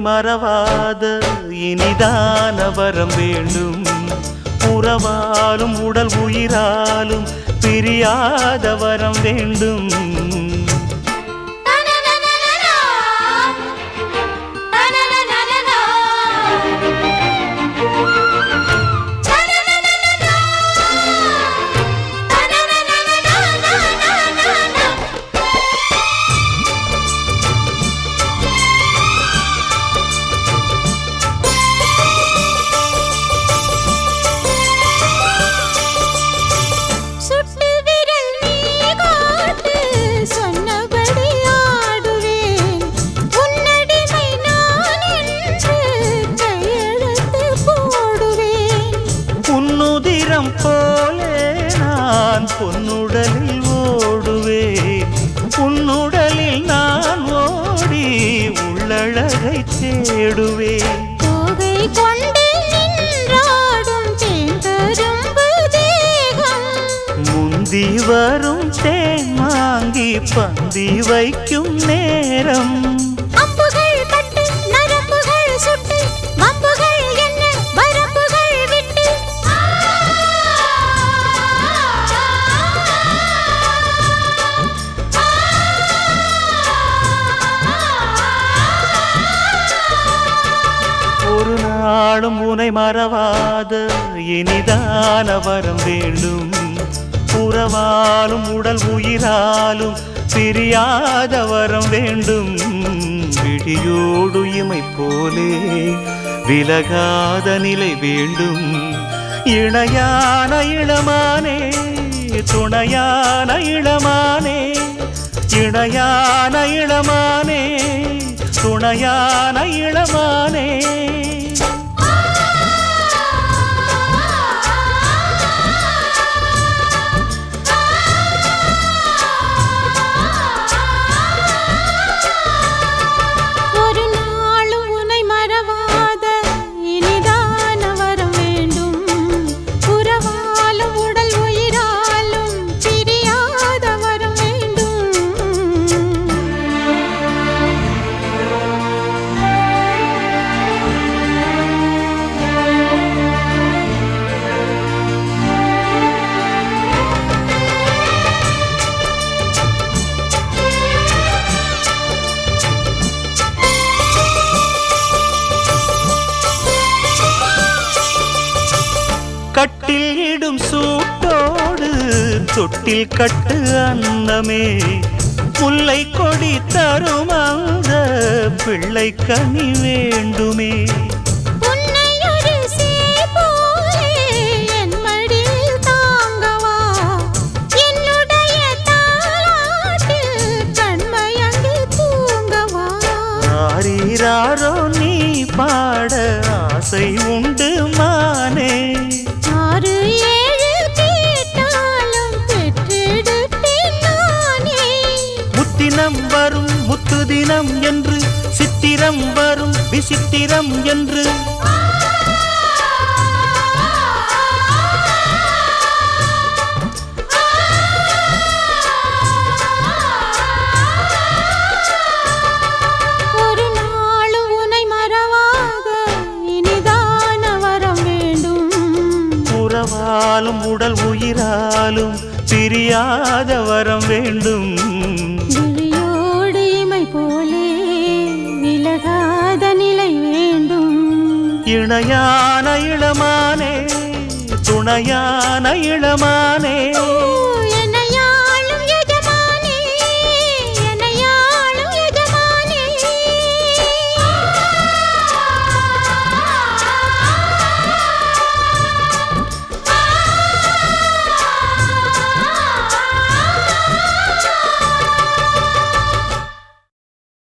மறவாத இனிதான வரம் வேண்டும். உறவாலும் உடல் உயிராலும் பிரியாத வரம் வேண்டும். போலே நான் பொன்னுடலில் ஓடுவேன். உன்னுடலில் நான் ஓடி உள்ளழகை தேடுவேன். தோகை கொண்டு நின்றாடும் தேங்கரும்பு தேகம், முந்தி வரும் தேன் வாங்கி பந்தி வைக்கும் நேரம். அம்புகள் பட்டு நரம்புகள் சுட்டு வம்புகள் என்ன வரம்புகள் விட்டு ஒரு நாளும் உனை மறவாத இனிதான வரம் வேண்டும். உறவாலும் உடல் உயிராலும் பிரியாத வரம் வேண்டும். விழியோடு இமை போலே விலகாத நிலை வேண்டும். இணையான இளமானே துணையான இளமானே, இணையான இளமானே துணையான இளமானே. ஒரு நாளும் உன்னை மறவாத இனிதான வரம் வேண்டும். உறவாலும் உடல் உயிராலும் பிரியாத வரம் வேண்டும். கட்டில் இடும் சூட்டோடு தொட்டில் கட்டு அன்னமே, முல்லை கொடி தரும் அந்த பிள்ளை கனி வேண்டுமே. உன்னை ஒரு சேய் போலே என் மடியில் தாங்கவா, என்னுடைய தாலாட்டில் கண்மயங்கி தூங்கவா. ஆரீராரோ நீ பாட ஆசை உண்டு மானே. 6 7 கேட்டாலும் பெற்றெடுப்பேன் நானே. முத்தினம் வரும் முத்து தினம் என்று, சித்திரம் வரும் விசித்திரம் என்று. ஒரு நாளும் உன்னை மறவாத இனிதான வரம் வேண்டும். உறவாலும் உடல் உயிராலும் பிரியாத வரம் வேண்டும். விழியோடு இமை போலே விலகாத நிலை வேண்டும். இணையான இளமானே துணையான இளமானே.